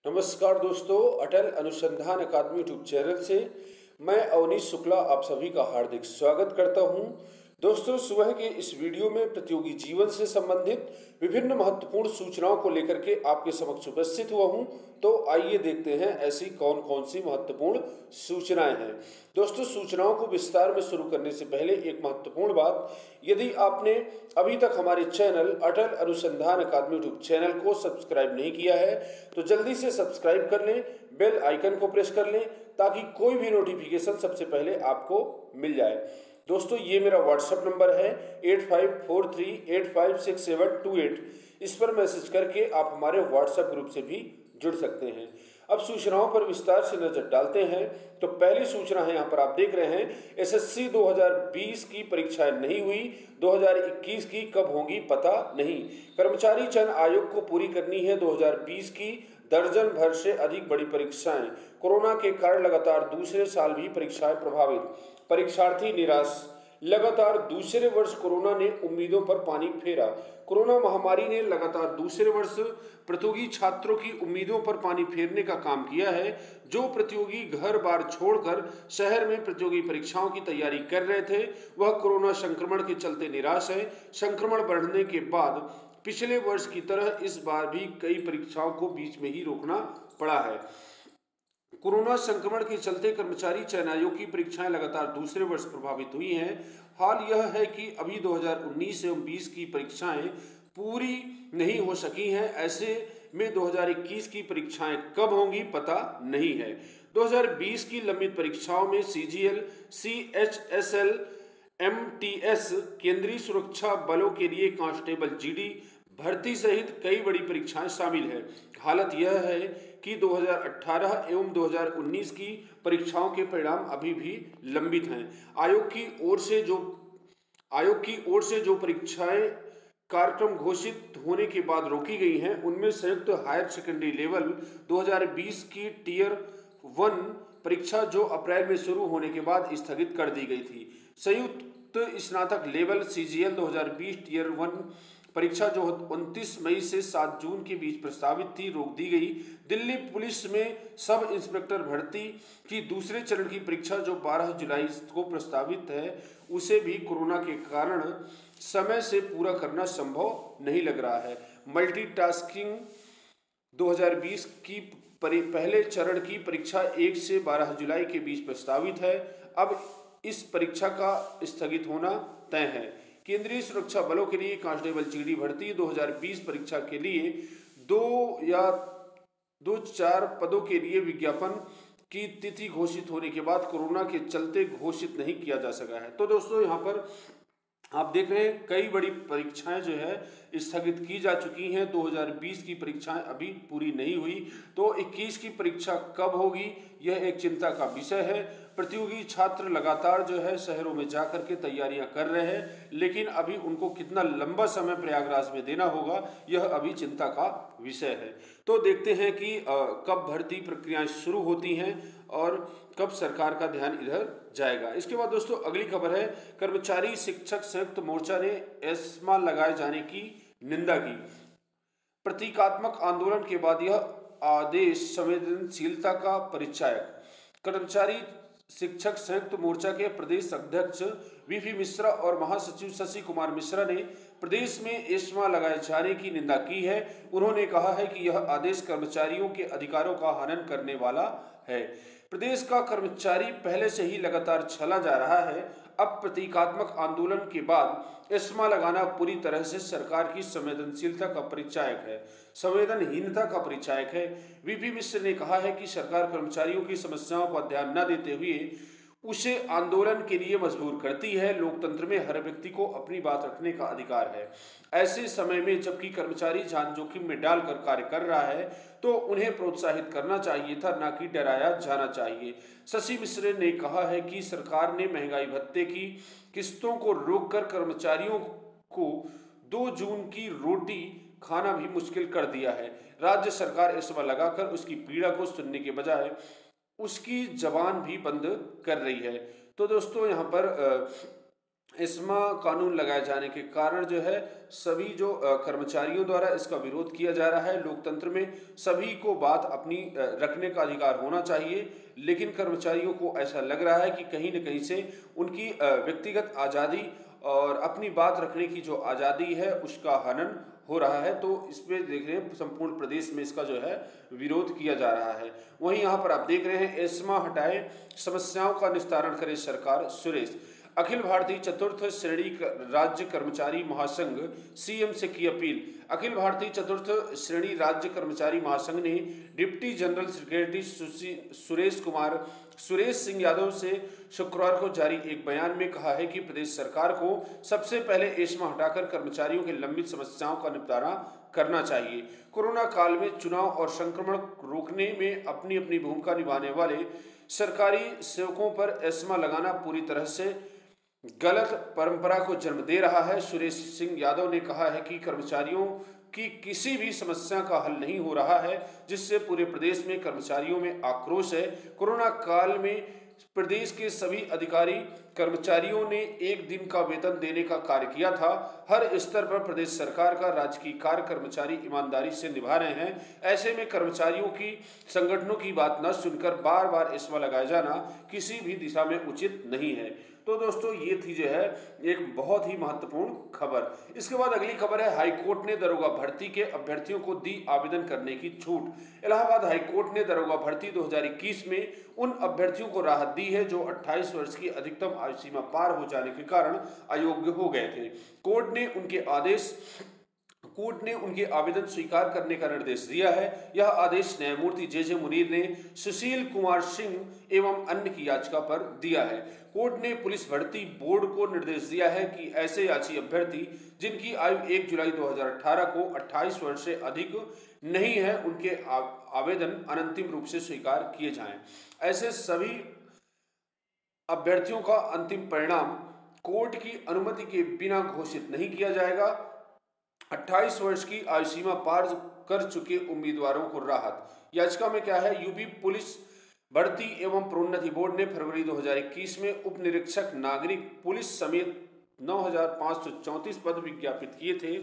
नमस्कार दोस्तों, अटल अनुसंधान अकादमी यूट्यूब चैनल से मैं अवनीश शुक्ला आप सभी का हार्दिक स्वागत करता हूं। दोस्तों, सुबह के इस वीडियो में प्रतियोगी जीवन से संबंधित विभिन्न महत्वपूर्ण सूचनाओं को लेकर के आपके समक्ष उपस्थित हुआ हूं। तो आइए देखते हैं ऐसी कौन कौन सी महत्वपूर्ण सूचनाएं हैं। दोस्तों, सूचनाओं को विस्तार में शुरू करने से पहले एक महत्वपूर्ण बात, यदि आपने अभी तक हमारे चैनल अटल अनुसंधान अकादमी यूट्यूब चैनल को सब्सक्राइब नहीं किया है तो जल्दी से सब्सक्राइब कर लें, बेल आइकन को प्रेस कर लें ताकि कोई भी नोटिफिकेशन सबसे पहले आपको मिल जाए। दोस्तों, ये मेरा व्हाट्सएप नंबर है 8543856728। इस पर मैसेज करके आप हमारे व्हाट्सएप ग्रुप से भी जुड़ सकते हैं। अब सूचनाओं पर विस्तार से नजर डालते हैं। तो पहली सूचना है, यहाँ पर आप देख रहे हैं, एसएससी 2020 की परीक्षाएं नहीं हुई, 2021 की कब होंगी पता नहीं। कर्मचारी चयन आयोग को पूरी करनी है 2020 की दर्जन भर से अधिक बड़ी परीक्षाएं। कोरोना के कारण लगातार दूसरे साल भी परीक्षाएं प्रभावित, परीक्षार्थी निराश। लगातार दूसरे वर्ष कोरोना ने उम्मीदों पर पानी फेरा। कोरोना महामारी ने लगातार दूसरे वर्ष प्रतियोगी छात्रों की उम्मीदों पर पानी फेरने का काम किया है। जो प्रतियोगी घर बार छोड़कर शहर में प्रतियोगी परीक्षाओं की तैयारी कर रहे थे, वह कोरोना संक्रमण के चलते निराश है। संक्रमण बढ़ने के बाद पिछले वर्ष की तरह इस बार भी कई परीक्षाओं को बीच में ही रोकना पड़ा है। कोरोना संक्रमण के चलते कर्मचारी चयन आयोग की परीक्षाएं लगातार दूसरे वर्ष प्रभावित हुई हैं। हाल यह है कि अभी 2019 एवं 20 की परीक्षाएं पूरी नहीं हो सकी हैं। ऐसे में 2021 की परीक्षाएं कब होंगी पता नहीं है। 2020 की लंबित परीक्षाओं में सीजीएल, सीएचएसएल, एमटीएस, केंद्रीय सुरक्षा बलों के लिए कांस्टेबल जीडी भर्ती सहित कई बड़ी परीक्षाएं शामिल है। हालत यह है कि 2018 एवं 2019 की परीक्षाओं के परिणाम अभी भी लंबित हैं। आयोग की ओर से जो परीक्षाएं कार्यक्रम घोषित होने के बाद रोकी गई हैं, उनमें संयुक्त हायर सेकेंडरी लेवल 2020 की टियर 1 परीक्षा जो अप्रैल में शुरू होने के बाद स्थगित कर दी गई थी। संयुक्त स्नातक लेवल सीजीएल 2020 टियर 1 परीक्षा जो 29 मई से 7 जून के बीच प्रस्तावित थी, रोक दी गई। दिल्ली पुलिस में सब इंस्पेक्टर भर्ती की दूसरे चरण की परीक्षा जो 12 जुलाई को प्रस्तावित है, उसे भी कोरोना के कारण समय से पूरा करना संभव नहीं लग रहा है। मल्टीटास्किंग 2020 की पहले चरण की परीक्षा 1 से 12 जुलाई के बीच प्रस्तावित है। अब इस परीक्षा का स्थगित होना तय है। केंद्रीय सुरक्षा बलों के लिए कांस्टेबल जीडी भर्ती 2020 परीक्षा के लिए 2-4 पदों के लिए विज्ञापन की तिथि घोषित होने के बाद कोरोना के चलते घोषित नहीं किया जा सका है। तो दोस्तों, यहाँ पर आप देख रहे हैं कई बड़ी परीक्षाएं जो है स्थगित की जा चुकी हैं। 2020 की परीक्षाएं अभी पूरी नहीं हुई, तो 21 की परीक्षा कब होगी यह एक चिंता का विषय है। प्रतियोगी छात्र लगातार जो है शहरों में जाकर के तैयारियां कर रहे हैं, लेकिन अभी उनको कितना लंबा समय प्रयागराज में देना होगा यह अभी चिंता का विषय है। तो देखते हैं कि कब भर्ती प्रक्रियाएं शुरू होती हैं और कब सरकार का ध्यान इधर जाएगा। इसके बाद दोस्तों अगली खबर है, कर्मचारी शिक्षक संयुक्त मोर्चा ने एस्मा लगाए जाने की निंदा की। प्रतीकात्मक आंदोलन के बाद यह आदेश संवेदनशीलता का परिचायक। कर्मचारी शिक्षक संयुक्त मोर्चा के प्रदेश अध्यक्ष वीपी मिश्रा और महासचिव शशि कुमार मिश्रा ने प्रदेश में एस्मा लगाए जाने की निंदा की है। उन्होंने कहा है कि यह आदेश कर्मचारियों के अधिकारों का हनन करने वाला है। प्रदेश का कर्मचारी पहले से ही लगातार छला जा रहा है। अब प्रतीकात्मक आंदोलन के बाद एस्मा लगाना पूरी तरह से सरकार की संवेदनशीलता का परिचायक है, संवेदनहीनता का परिचायक है। वीपी मिश्र ने कहा है कि सरकार कर्मचारियों की समस्याओं पर ध्यान न देते हुए उसे आंदोलन के लिए मजबूर करती है। लोकतंत्र में हर व्यक्ति को अपनी बात रखने का अधिकार है। ऐसे समय में जबकि कर्मचारी जान जोखिम में डालकर कार्य कर रहा है तो उन्हें प्रोत्साहित करना चाहिए था, न कि डराया जाना चाहिए। शशि मिश्र ने कहा है कि सरकार ने महंगाई भत्ते की किस्तों को रोककर कर्मचारियों को 2 जून की रोटी खाना भी मुश्किल कर दिया है। राज्य सरकार एस्मा लगाकर उसकी पीड़ा को सुनने के बजाय उसकी जबान भी बंद कर रही है। तो दोस्तों, यहाँ पर एस्मा कानून लगाए जाने के कारण जो है सभी जो कर्मचारियों द्वारा इसका विरोध किया जा रहा है। लोकतंत्र में सभी को बात अपनी रखने का अधिकार होना चाहिए, लेकिन कर्मचारियों को ऐसा लग रहा है कि कहीं न कहीं से उनकी व्यक्तिगत आज़ादी और अपनी बात रखने की जो आज़ादी है उसका हनन हो रहा है। तो इस पे देख रहे हैं संपूर्ण प्रदेश में इसका जो है विरोध किया जा रहा है। वहीं यहाँ पर आप देख रहे हैं एस्मा हटाए, समस्याओं का निस्तारण करे सरकार, सुरेश। अखिल भारतीय चतुर्थ श्रेणी राज्य कर्मचारी महासंघ सीएम से की अपील। अखिल भारतीय चतुर्थ श्रेणी राज्य कर्मचारी महासंघ ने deputy general secretary Suresh Singh Yadav से शुक्रवार को जारी एक बयान में कहा है कि प्रदेश सरकार को सबसे पहले एस्मा हटाकर कर्मचारियों की लंबित समस्याओं का निपटारा करना चाहिए। कोरोना काल में चुनाव और संक्रमण रोकने में अपनी अपनी भूमिका निभाने वाले सरकारी सेवकों पर एस्मा लगाना पूरी तरह से गलत परंपरा को जन्म दे रहा है। सुरेश सिंह यादव ने कहा है कि कर्मचारियों की किसी भी समस्या का हल नहीं हो रहा है, जिससे पूरे प्रदेश में कर्मचारियों में आक्रोश है। कोरोना काल में प्रदेश के सभी अधिकारी कर्मचारियों ने एक दिन का वेतन देने का कार्य किया था। हर स्तर पर प्रदेश सरकार का राजकीय कार्य कर्मचारी ईमानदारी से निभा रहे हैं। ऐसे में कर्मचारियों की संगठनों की बात न सुनकर बार बार एस्मा लगाया जाना किसी भी दिशा में उचित नहीं है। तो दोस्तों ये थी जो है एक बहुत ही महत्वपूर्ण खबर। इसके बाद अगली खबर है, हाईकोर्ट ने दरोगा भर्ती के अभ्यर्थियों को दी आवेदन करने की छूट। इलाहाबाद हाईकोर्ट ने दरोगा भर्ती 2021 में उन अभ्यर्थियों को राहत दी है जो 28 वर्ष की अधिकतम आयु सीमा पार हो जाने के कारण अयोग्य हो गए थे। कोर्ट ने उनके आवेदन स्वीकार करने का निर्देश दिया है। यह आदेश न्यायमूर्ति जे मुनीर ने सुशील कुमार सिंह एवं अन्य की याचिका पर दिया है। कोर्ट ने पुलिस भर्ती बोर्ड को निर्देश दिया है कि ऐसे याची अभ्यर्थी जिनकी आयु 1 जुलाई 2018 को 28 वर्ष से अधिक नहीं है, उनके आवेदन अनंतिम रूप से स्वीकार किए जाएं। ऐसे सभी अभ्यर्थियों का अंतिम परिणाम कोर्ट की अनुमति के बिना घोषित नहीं किया जाएगा। 28 वर्ष की आयु सीमा पार कर चुके उम्मीदवारों को राहत। याचिका में क्या है, यूपी पुलिस भर्ती एवं प्रोन्नति बोर्ड ने फरवरी 2021 में उप निरीक्षक नागरिक पुलिस समेत 9,534 पद विज्ञापित किए थे।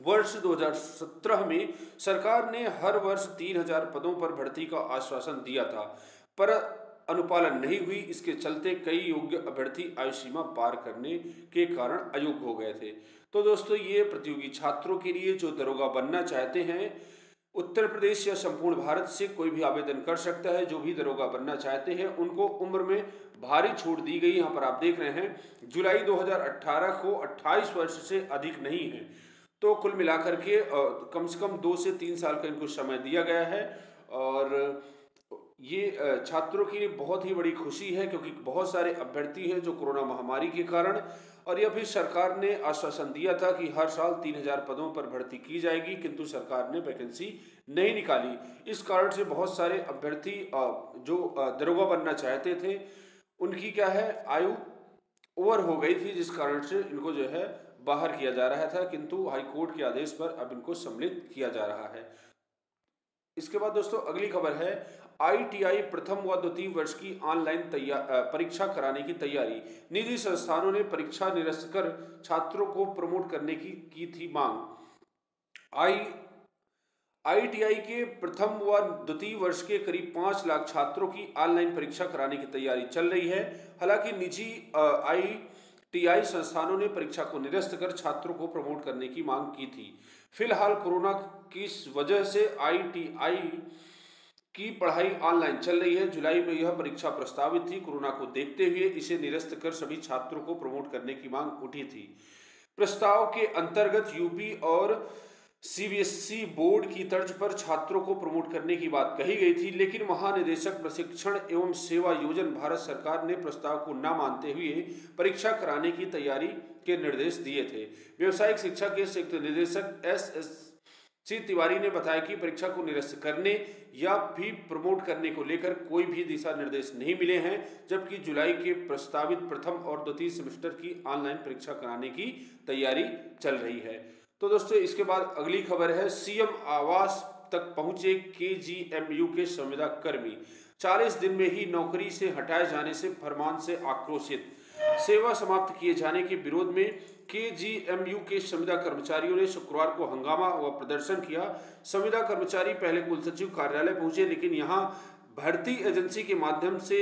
वर्ष 2017 में सरकार ने हर वर्ष 3,000 पदों पर भर्ती का आश्वासन दिया था, पर अनुपालन नहीं हुई। इसके चलते कई योग्य अभ्यर्थी आयु सीमा पार करने के कारण अयोग्य हो गए थे। तो दोस्तों ये प्रतियोगी छात्रों के लिए जो दरोगा बनना चाहते हैं, उत्तर प्रदेश या संपूर्ण भारत से कोई भी आवेदन कर सकता है। जो भी दरोगा बनना चाहते हैं उनको उम्र में भारी छूट दी गई। यहाँ पर आप देख रहे हैं जुलाई 2018 को 28 वर्ष से अधिक नहीं है, तो कुल मिलाकर के कम से कम 2 से 3 साल का इनको समय दिया गया है। और ये छात्रों के लिए बहुत ही बड़ी खुशी है, क्योंकि बहुत सारे अभ्यर्थी हैं जो कोरोना महामारी के कारण, और यह भी सरकार ने आश्वासन दिया था कि हर साल 3,000 पदों पर भर्ती की जाएगी, किंतु सरकार ने वैकेंसी नहीं निकाली। इस कारण से बहुत सारे अभ्यर्थी जो दरोगा बनना चाहते थे उनकी क्या है आयु ओवर हो गई थी, जिस कारण से इनको जो है बाहर किया जा रहा था, किंतु हाईकोर्ट के आदेश पर अब इनको सम्मिलित किया जा रहा है। इसके बाद दोस्तों अगली खबर है, ITI प्रथम व द्वितीय वर्ष की ऑनलाइन परीक्षा कराने की तैयारी। निजी संस्थानों ने परीक्षा निरस्त कर छात्रों को प्रमोट करने की थी मांग। ITI के प्रथम व द्वितीय वर्ष के करीब 5 लाख छात्रों की ऑनलाइन परीक्षा कराने की तैयारी चल रही है। हालांकि निजी ITI संस्थानों ने परीक्षा को निरस्त कर छात्रों को प्रमोट करने की मांग की थी। फिलहाल कोरोना की वजह से ITI की पढ़ाई ऑनलाइन चल रही है। जुलाई में यह परीक्षा प्रस्तावित थी। कोरोना को देखते हुए इसे निरस्त कर सभी छात्रों को प्रमोट करने की मांग उठी थी। प्रस्ताव के अंतर्गत यूपी और CBSE बोर्ड की तर्ज पर छात्रों को प्रमोट करने की बात कही गई थी, लेकिन महानिदेशक प्रशिक्षण एवं सेवा योजन भारत सरकार ने प्रस्ताव को न मानते हुए परीक्षा कराने की तैयारी के निर्देश दिए थे। व्यवसायिक शिक्षा के संयुक्त निदेशक SSC तिवारी ने बताया कि परीक्षा को निरस्त करने या भी प्रमोट करने को लेकर कोई भी दिशा निर्देश नहीं मिले हैं, जबकि जुलाई के प्रस्तावित प्रथम और द्वितीय सेमेस्टर की ऑनलाइन परीक्षा कराने की तैयारी चल रही है। तो दोस्तों इसके बाद अगली खबर है, CM आवास तक पहुंचे KGMU के संविदा कर्मी। 40 दिन में ही नौकरी से हटाए जाने से फरमान से आक्रोशित। सेवा समाप्त किए जाने के विरोध में केजीएमयू के संविदा कर्मचारियों ने शुक्रवार को हंगामा व प्रदर्शन किया। संविदा कर्मचारी पहले कुलसचिव कार्यालय पहुंचे, लेकिन यहां भर्ती एजेंसी के माध्यम से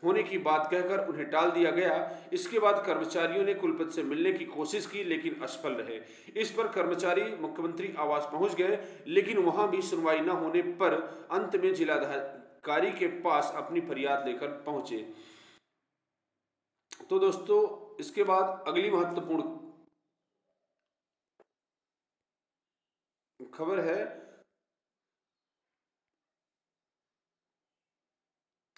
होने की बात कहकर उन्हें टाल दिया गया। इसके बाद कर्मचारियों ने कुलपति से मिलने की कोशिश की, लेकिन असफल रहे। इस पर कर्मचारी मुख्यमंत्री आवास पहुंच गए, लेकिन वहां भी सुनवाई न होने पर अंत में जिलाधिकारी के पास अपनी फरियाद लेकर पहुंचे। तो दोस्तों, इसके बाद अगली महत्वपूर्ण खबर है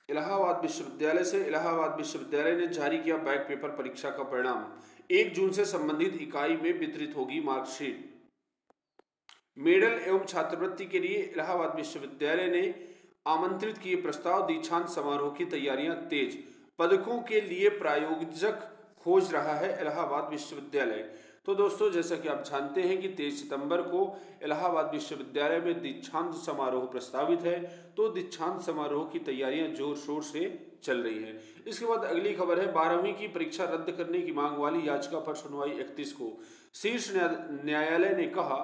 इलाहाबाद विश्वविद्यालय से। इलाहाबाद विश्वविद्यालय ने जारी किया बैक पेपर परीक्षा का परिणाम। 1 जून से संबंधित इकाई में वितरित होगी मार्कशीट। मेडल एवं छात्रवृत्ति के लिए इलाहाबाद विश्वविद्यालय ने आमंत्रित किए प्रस्ताव। दीक्षांत समारोह की तैयारियां तेज। पदकों के लिए प्रायोजक खोज रहा है इलाहाबाद विश्वविद्यालय। तो दोस्तों, जैसा कि आप जानते हैं कि 23 सितंबर को इलाहाबाद विश्वविद्यालय में दीक्षांत समारोह प्रस्तावित है। तो दीक्षांत समारोह की तैयारियां जोर शोर से चल रही हैं। इसके बाद अगली खबर है 12वीं की परीक्षा रद्द करने की मांग वाली याचिका पर सुनवाई 31 को। शीर्ष न्यायालय ने कहा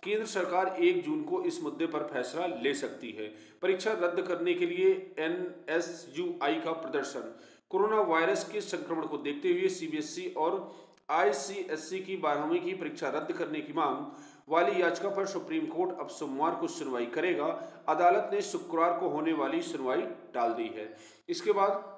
केंद्र सरकार 1 जून को इस मुद्दे पर फैसला ले सकती है। परीक्षा रद्द करने के लिए एनएसयूआई का प्रदर्शन। कोरोना वायरस के संक्रमण को देखते हुए सीबीएसई और आईसीएसई की 12वीं की परीक्षा रद्द करने की मांग वाली याचिका पर सुप्रीम कोर्ट अब सोमवार को सुनवाई करेगा। अदालत ने शुक्रवार को होने वाली सुनवाई टाल दी है। इसके बाद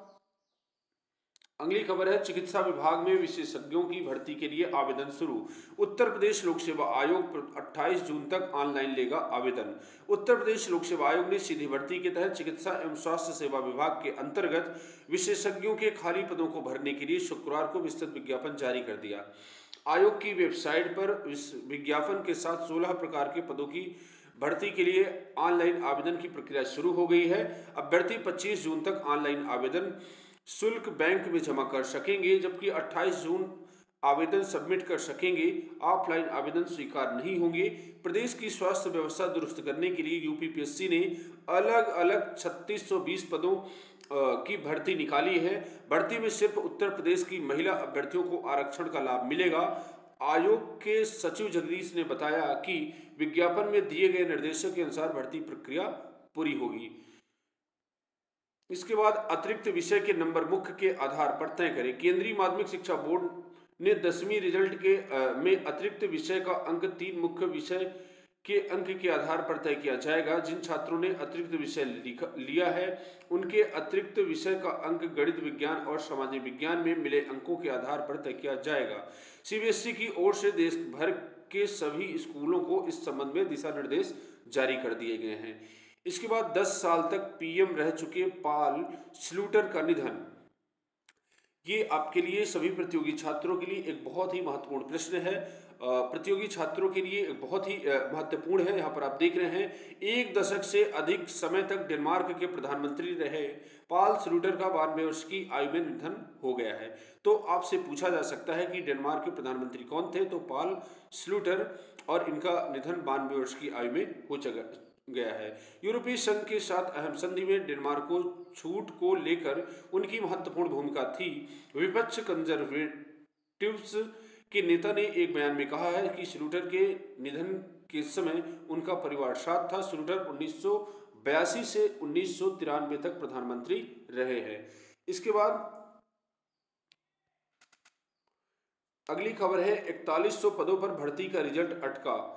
अगली खबर है चिकित्सा विभाग में विशेषज्ञों की भर्ती के लिए आवेदन शुरू। उत्तर प्रदेश लोक सेवा आयोग 28 जून तक ऑनलाइन लेगा आवेदन। उत्तर प्रदेश लोक सेवा आयोग ने सीधी भर्ती के तहत चिकित्सा एवं स्वास्थ्य सेवा विभाग के अंतर्गत विशेषज्ञों के खाली पदों को भरने के लिए शुक्रवार को विस्तृत विज्ञापन जारी कर दिया। आयोग की वेबसाइट पर विज्ञापन के साथ 16 प्रकार के पदों की भर्ती के लिए ऑनलाइन आवेदन की प्रक्रिया शुरू हो गई है। अभ्यर्थी 25 जून तक ऑनलाइन आवेदन शुल्क बैंक में जमा कर सकेंगे, जबकि 28 जून आवेदन सबमिट कर सकेंगे। ऑफलाइन आवेदन स्वीकार नहीं होंगे। प्रदेश की स्वास्थ्य व्यवस्था दुरुस्त करने के लिए यूपीपीएससी ने अलग अलग 3620 पदों की भर्ती निकाली है। भर्ती में सिर्फ उत्तर प्रदेश की महिला अभ्यर्थियों को आरक्षण का लाभ मिलेगा। आयोग के सचिव जगदीश ने बताया कि विज्ञापन में दिए गए निर्देशों के अनुसार भर्ती प्रक्रिया पूरी होगी। इसके बाद अतिरिक्त विषय के नंबर मुख्य के आधार पर तय करें। केंद्रीय माध्यमिक शिक्षा बोर्ड ने 10वीं रिजल्ट में अतिरिक्त विषय का अंक 3 मुख्य विषय के अंक के आधार पर तय किया जाएगा। जिन छात्रों ने अतिरिक्त विषय लिया है उनके अतिरिक्त विषय का अंक गणित, विज्ञान और सामाजिक विज्ञान में मिले अंकों के आधार पर तय किया जाएगा। सीबीएसई की ओर से देश भर के सभी स्कूलों को इस संबंध में दिशा निर्देश जारी कर दिए गए हैं। इसके बाद 10 साल तक पीएम रह चुके पॉल स्लूटर का निधन। ये आपके लिए सभी प्रतियोगी छात्रों के लिए एक बहुत ही महत्वपूर्ण प्रश्न है। प्रतियोगी छात्रों के लिए बहुत ही महत्वपूर्ण है। यहाँ पर आप देख रहे हैं 1 दशक से अधिक समय तक डेनमार्क के प्रधानमंत्री रहे पॉल स्लूटर का 92 वर्ष की आयु में निधन हो गया है। तो आपसे पूछा जा सकता है कि डेनमार्क के प्रधानमंत्री कौन थे? तो पॉल स्लूटर, और इनका निधन 92 वर्ष की आयु में हो गया है। यूरोपीय संघ के साथ अहम संधि में डेनमार्क को छूट को लेकर उनकी महत्वपूर्ण भूमिका थी। विपक्ष कंजर्वेटिव्स के नेता ने एक बयान में कहा है कि स्लूटर के निधन के समय उनका परिवार साथ था। स्लूटर 1982 से 1993 तक प्रधानमंत्री रहे हैं। इसके बाद अगली खबर है 4100 पदों पर भर्ती का रिजल्ट अटका।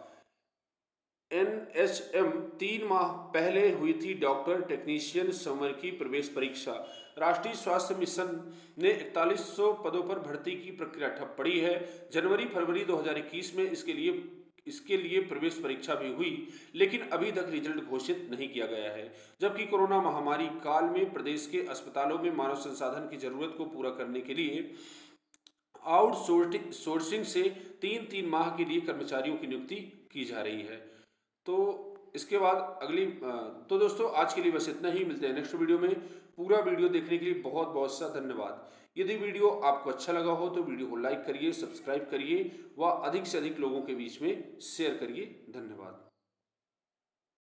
एनएचएम 3 माह पहले हुई थी डॉक्टर टेक्नीशियन समर की प्रवेश परीक्षा। राष्ट्रीय स्वास्थ्य मिशन ने 4100 पदों पर भर्ती की प्रक्रिया ठप पड़ी है। जनवरी-फरवरी 2021 में इसके लिए प्रवेश परीक्षा भी हुई, लेकिन अभी तक रिजल्ट घोषित नहीं किया गया है। जबकि कोरोना महामारी काल में प्रदेश के अस्पतालों में मानव संसाधन की जरूरत को पूरा करने के लिए आउटसोर्सिंग से 3-3 माह के लिए कर्मचारियों की नियुक्ति की जा रही है। तो इसके बाद तो दोस्तों, आज के लिए बस इतना ही। मिलते हैं नेक्स्ट वीडियो में। पूरा वीडियो देखने के लिए बहुत बहुत सा धन्यवाद। यदि वीडियो आपको अच्छा लगा हो तो वीडियो को लाइक करिए, सब्सक्राइब करिए व अधिक से अधिक लोगों के बीच में शेयर करिए। धन्यवाद।